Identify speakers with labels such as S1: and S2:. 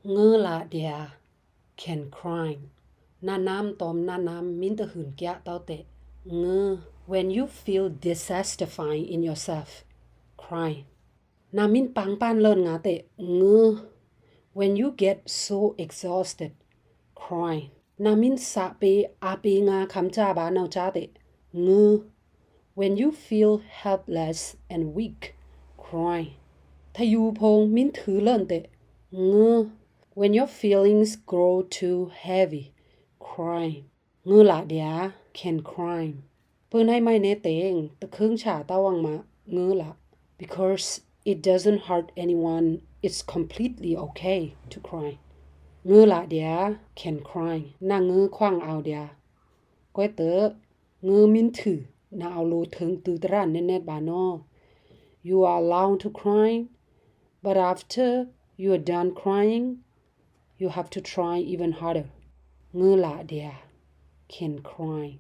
S1: ngơ là đìa can cry na nam tom na nam min ta hun kya tao te ngơ when you feel dissatisfied in yourself cry na min pang pan lơn nga te ngơ when you get so exhausted cry na min sa pe a pe nga kham cha ba nau cha te ngơ when you feel helpless and weak cry thayu phong min thu lơn te ngơ when your feelings grow too heavy cry ngơ la dia can cry pun hai mai ne teng ta khung cha tawang ma ngơ la because it doesn't hurt anyone it's completely okay to cry ngơ la dia can cry na ngơ khoang ao dia quay tớ ngơ min thử na ao lo thung tu tra net ba no you are allowed to cry but after you are done crying you have to try even harder ngơ la dia can cry